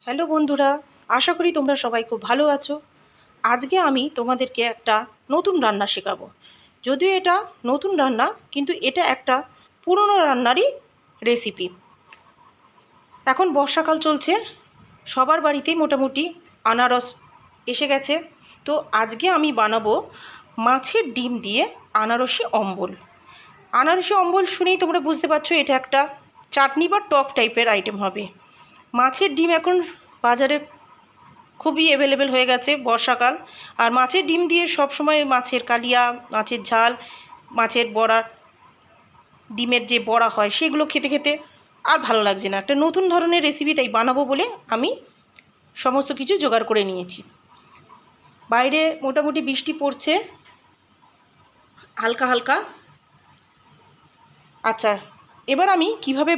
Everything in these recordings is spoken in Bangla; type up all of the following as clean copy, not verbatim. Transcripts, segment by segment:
হ্যালো বন্ধুরা, আশা করি তোমরা সবাই খুব ভালো আছো। আজকে আমি তোমাদেরকে একটা নতুন রান্না শেখাবো। যদিও এটা নতুন রান্না, কিন্তু এটা একটা পুরনো রান্নারই রেসিপি। এখন বর্ষাকাল চলছে, সবার বাড়িতেই মোটামুটি আনারস এসে গেছে। তো আজকে আমি বানাবো মাছের ডিম দিয়ে আনারসি অম্বল। আনারসি অম্বল শুনেই তোমরা বুঝতে পারছো এটা একটা চাটনি বা টক টাইপের আইটেম হবে। মাছের ডিম এখন বাজারে খুবই অ্যাভেলেবেল হয়ে গেছে বর্ষাকাল। আর মাছের ডিম দিয়ে সবসময় মাছের কালিয়া, মাছের ঝাল, মাছের বড়া, ডিমের যে বড়া হয় সেগুলো খেতে খেতে আর ভালো লাগছে না। একটা নতুন ধরনের রেসিপি তাই বানাবো বলে আমি সমস্ত কিছু জোগাড় করে নিয়েছি। বাইরে মোটামুটি বৃষ্টি পড়ছে হালকা হালকা। আচ্ছা, এবার আমি কিভাবে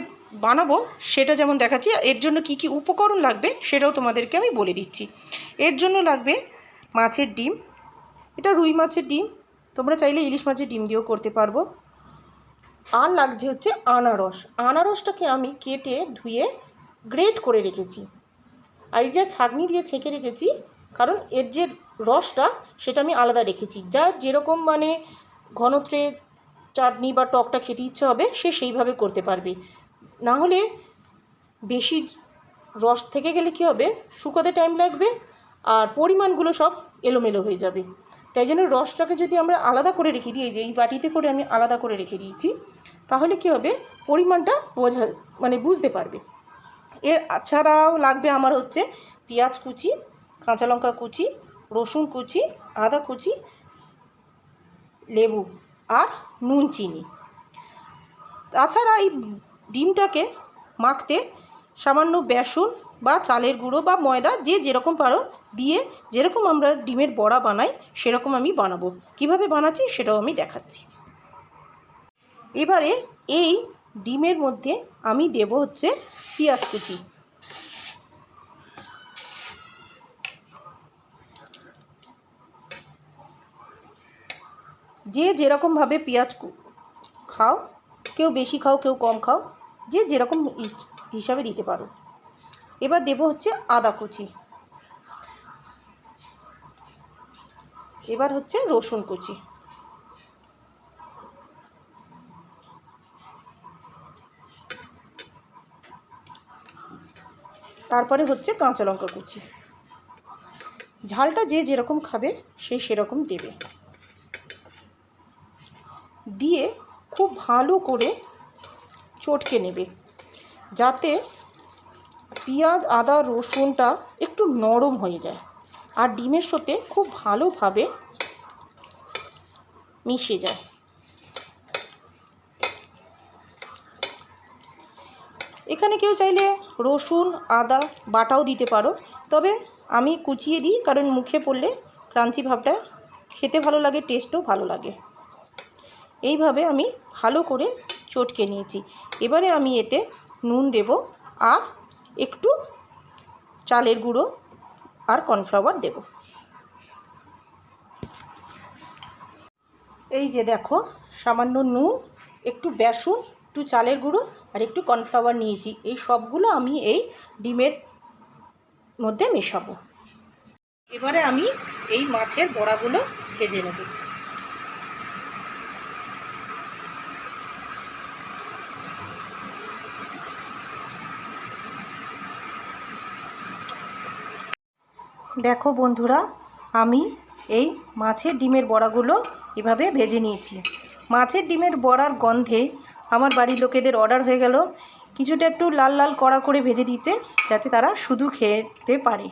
বানাবো সেটা যেমন দেখাচ্ছি, এর জন্য কি কি উপকরণ লাগবে সেটাও তোমাদেরকে আমি বলে দিচ্ছি। এর জন্য লাগবে মাছের ডিম, এটা রুই মাছের ডিম, তোমরা চাইলে ইলিশ মাছের ডিম দিয়েও করতে পারবো। আর লাগছে হচ্ছে আনারস। আনারসটাকে আমি কেটে ধুয়ে গ্রেট করে রেখেছি, আর এটা ছাঁকনি দিয়ে ছেঁকে রেখেছি, কারণ এর যে রসটা সেটা আমি আলাদা রেখেছি। যা যেরকম মানে ঘনত্বে চাটনি বা টকটা খেতে ইচ্ছে হবে সে সেইভাবে করতে পারবে। না হলে বেশি রস থেকে গেলে কী হবে, শুকোতে টাইম লাগবে আর পরিমাণগুলো সব এলোমেলো হয়ে যাবে। তাই জন্য রসটাকে যদি আমরা আলাদা করে রেখে দিই, যে এই বাটিতে করে আমি আলাদা করে রেখে দিয়েছি, তাহলে কী হবে পরিমাণটা বুঝতে পারবে। এর ছাড়াও লাগবে আমার হচ্ছে পেঁয়াজ কুচি, কাঁচা লঙ্কা কুচি, রসুন কুচি, আদা কুচি, লেবু আর নুন চিনি। তাছাড়া এই ডিমটাকে মাখতে সামান্য বেসন বা চালের গুঁড়ো বা ময়দা যে যেরকম পারো দিয়ে, যেরকম আমরা ডিমের বড়া বানাই সেরকম আমি বানাবো। কিভাবে বানাচ্ছি সেটাও আমি দেখাচ্ছি। এবারে এই ডিমের মধ্যে আমি দেব হচ্ছে পেঁয়াজ কুচি। যে যেরকমভাবে পেঁয়াজ খাও, কেউ বেশি খাও কেউ কম খাও, যে যেরকম হিসাবে দিতে পারো। এবার দেব হচ্ছে আদা কুচি, এবার হচ্ছে রসুন কুচি, তারপরে হচ্ছে কাঁচা লঙ্কা কুচি। ঝালটা যে যেরকম খাবে সে সেরকম দেবে। দিয়ে খুব ভালো করে চটকে নেবে, যাতে পেঁয়াজ আদা রসুনটা একটু নরম হয়ে যায় আর ডিমের সাথে খুব ভালোভাবে মিশে যায়। এখানে কেউ চাইলে রসুন আদা বাটাও দিতে পারো, তবে আমি কুচিয়ে দিই, কারণ মুখে পড়লে ক্রাঞ্চি ভাবটা খেতে ভালো লাগে, টেস্টও ভালো লাগে। এইভাবে আমি ভালো করে চটকে নিয়েছি। এবারে আমি এতে নুন দেব আর একটু চালের গুঁড়ো আর কর্নফ্লাওয়ার দেব। এই যে দেখো, সামান্য নুন, একটু বেসন, একটু চালের গুঁড়ো আর একটু কর্নফ্লাওয়ার নিয়েছি। এই সবগুলো আমি এই ডিমের মধ্যে মেশাবো। এবারে আমি এই মাছের বড়াগুলো ভেজে নেব। দেখো বন্ধুরা, আমি এই মাছের ডিমের বড়াগুলো এভাবে ভেজে নিয়েছি। মাছের ডিমের বড়ার গন্ধে আমার বাড়ির লোকেদের অর্ডার হয়ে গেল কিছুটা একটু লাল লাল কড়া করে ভেজে দিতে, যাতে তারা শুধু খেতে পারে।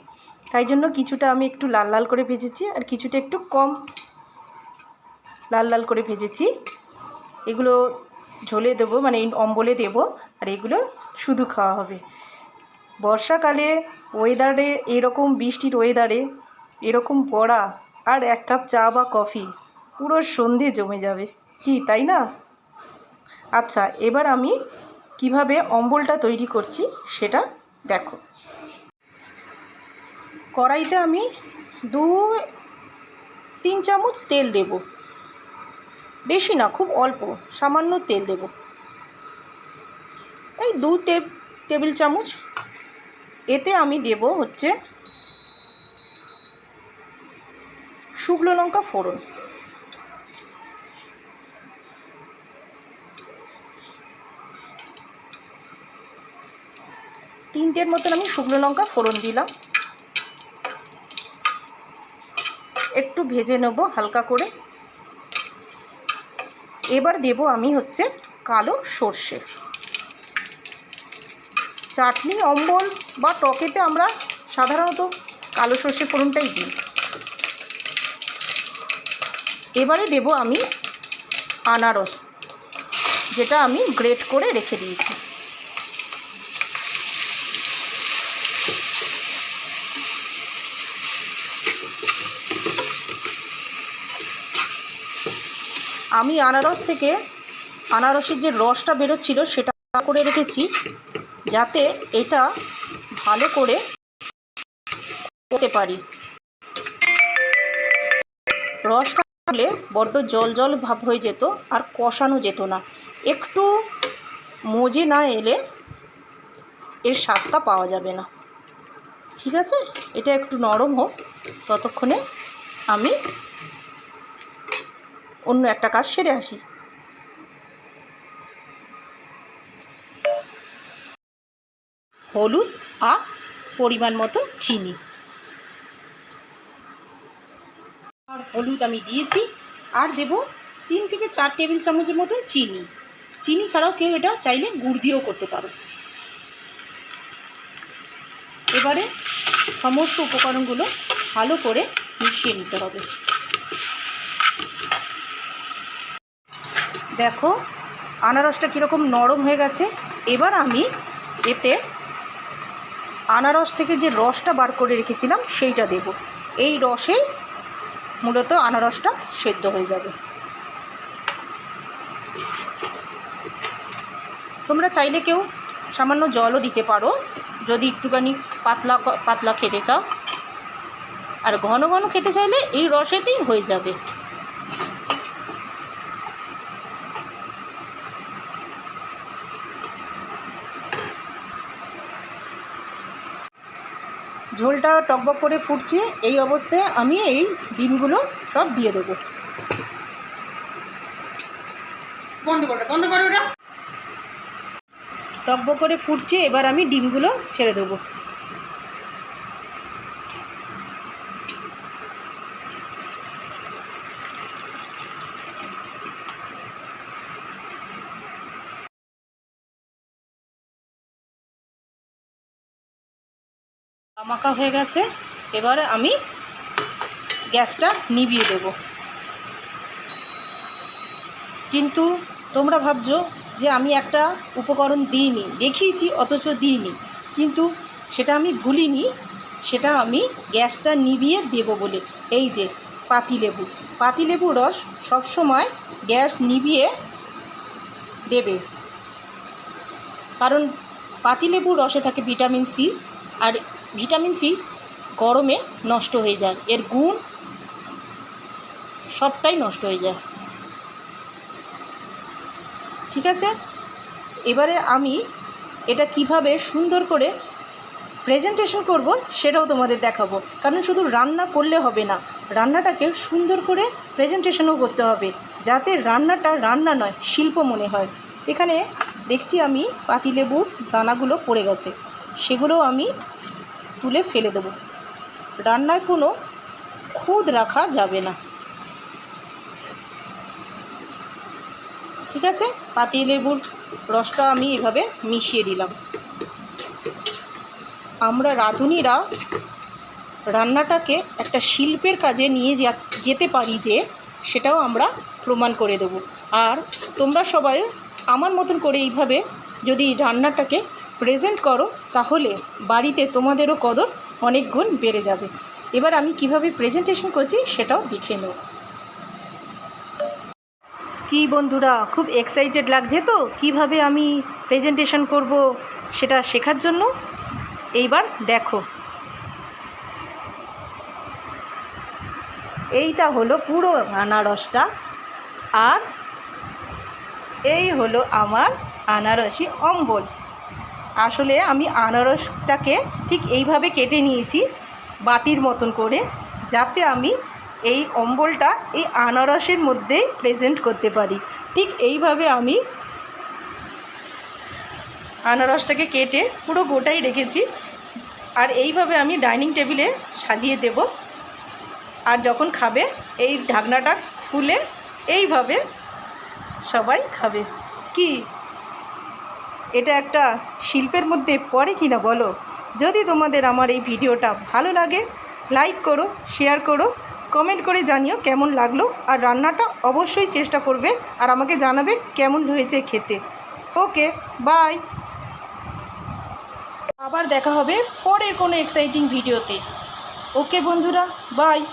তাই জন্য কিছুটা আমি একটু লাল লাল করে ভেজেছি আর কিছুটা একটু কম লাল লাল করে ভেজেছি। এগুলো ঝোলে দেবো, মানে অম্বলে দেবো, আর এগুলো শুধু খাওয়া হবে। বর্ষাকালে ওয়েদারে, এরকম বৃষ্টির ওয়েদারে এরকম বড়া আর এক কাপ চা বা কফি, পুরো সন্ধে জমে যাবে, কি তাই না? আচ্ছা, এবার আমি কিভাবে অম্বলটা তৈরি করছি সেটা দেখো। কড়াইতে আমি 2-3 চামচ তেল দেব, বেশি না, খুব অল্প, সামান্য তেল দেব, এই 2 টেবিল চামচ। এতে আমি দেব হচ্ছে শুকনো লঙ্কা ফোড়ন, তিনটের মতন আমি শুকনো লঙ্কা ফোড়ন দিলাম। একটু ভেজে নেব হালকা করে। এবার দেব আমি হচ্ছে কালো সর্ষে। চাটনি, অম্বল বা টকেতে আমরা সাধারণত কালো সর্ষে ফোড়নটাই দিই। এবারে দেব আমি আনারস, যেটা আমি গ্রেট করে রেখে দিয়েছি। আমি আনারসের যে রসটা বেরোচ্ছিল সেটা করে রেখেছি, যাতে এটা ভালো করে করতে পারি। রসটা হলে বড্ড জল জল ভাব হয়ে যেত আর কষানো যেত না। একটু মজে না এলে এর স্বাদটা পাওয়া যাবে না। ঠিক আছে, এটা একটু নরম হোক, ততক্ষণে আমি অন্য একটা কাজ সেরে আসি। হলুদ আর পরিমাণ মতো চিনি, আর হলুদ আমি দিয়েছি। আর দেব 3 থেকে 4 টেবিল চামচের মতন চিনি। চিনি ছাড়াও কেউ এটা চাইলে গুড় দিয়েও করতে পারো। এবারে সমস্ত উপকরণগুলো ভালো করে মিশিয়ে নিতে হবে। দেখো আনারসটা কীরকম নরম হয়ে গেছে। এবার আমি এতে আনারস থেকে যে রসটা বার করে রেখেছিলাম সেইটা দেব। এই রসেই মূলত আনারসটা সেদ্ধ হয়ে যাবে। তোমরা চাইলে কেউ সামান্য জলও দিতে পারো যদি একটুখানি পাতলা পাতলা খেতে চাও, আর ঘন ঘন খেতে চাইলে এই রসেতেই হয়ে যাবে। ঝোলটা টকবক করে ফুটছে, এই অবস্থায় আমি এই ডিমগুলো সব দিয়ে দেবো। বন্ধ করো ওটা। টকবক করে ফুটছে, এবার আমি ডিমগুলো ছেড়ে দেবো। মাখা হয়ে গেছে, এবার আমি গ্যাসটা নিভিয়ে দেব। কিন্তু তোমরা ভাবছো যে আমি একটা উপকরণ দিইনি, দেখিয়েছি অথচ দিইনি, কিন্তু সেটা আমি ভুলিনি। সেটা আমি গ্যাসটা নিভিয়ে দেব বলে। এই যে পাতিলেবু রস সবসময় গ্যাস নিভিয়ে দেবে, কারণ পাতিলেবুর রসে থাকে ভিটামিন সি, আর ভিটামিন সি গরমে নষ্ট হয়ে যায়, এর গুণ সবটাই নষ্ট হয়ে যায়। ঠিক আছে, এবারে আমি এটা কিভাবে সুন্দর করে প্রেজেন্টেশন করব সেটাও তোমাদের দেখাবো। কারণ শুধু রান্না করলে হবে না, রান্নাটাকে সুন্দর করে প্রেজেন্টেশনও করতে হবে, যাতে রান্নাটা রান্না নয় শিল্প মনে হয়। এখানে দেখছি আমি পাতিলেবুর দানাগুলো পড়ে গেছে, সেগুলো আমি তুলে ফেলে দেবো। রান্নায় কোনো খুঁত রাখা যাবে না। ঠিক আছে, পাতিলেবুর রসটা আমি এভাবে মিশিয়ে দিলাম। আমরা রাঁধুনিরা রান্নাটাকে একটা শিল্পের কাজে নিয়ে যেতে পারি, যে সেটাও আমরা প্রমাণ করে দেব। আর তোমরা সবাই আমার মতন করে এইভাবে যদি রান্নাটাকে প্রেজেন্ট করো, তাহলে বাড়িতে তোমাদেরও কদর অনেক গুণ বেড়ে যাবে। এবার আমি কিভাবে প্রেজেন্টেশন করছি সেটাও দেখে নেব। কি বন্ধুরা, খুব এক্সাইটেড লাগছে তো কিভাবে আমি প্রেজেন্টেশন করব সেটা শেখার জন্য। এইবার দেখো, এইটা হলো পুরো আনারসটা, আর এই হলো আমার আনারসি অম্বল। আসলে আমি আনারসটাকে ঠিক এইভাবে কেটে নিয়েছি বাটির মতন করে, যাতে আমি এই অম্বলটা এই আনারসের মধ্যেই প্রেজেন্ট করতে পারি। ঠিক এইভাবে আমি আনারসটাকে কেটে পুরো গোটাই রেখেছি। আর এইভাবে আমি ডাইনিং টেবিলে সাজিয়ে দেব। আর যখন খাবে এই ঢাকনাটা খুলে এইভাবে সবাই খাবে। কি এটা একটা শিল্পের মধ্যে পড়ে কি না বলো? যদি তোমাদের আমার এই ভিডিওটা ভালো লাগে, লাইক করো, শেয়ার করো, কমেন্ট করে জানিও কেমন লাগলো। আর রান্নাটা অবশ্যই চেষ্টা করবে আর আমাকে জানাবে কেমন হয়েছে খেতে। ওকে, বাই। আবার দেখা হবে পরের কোনো এক্সাইটিং ভিডিওতে। ওকে বন্ধুরা, বাই।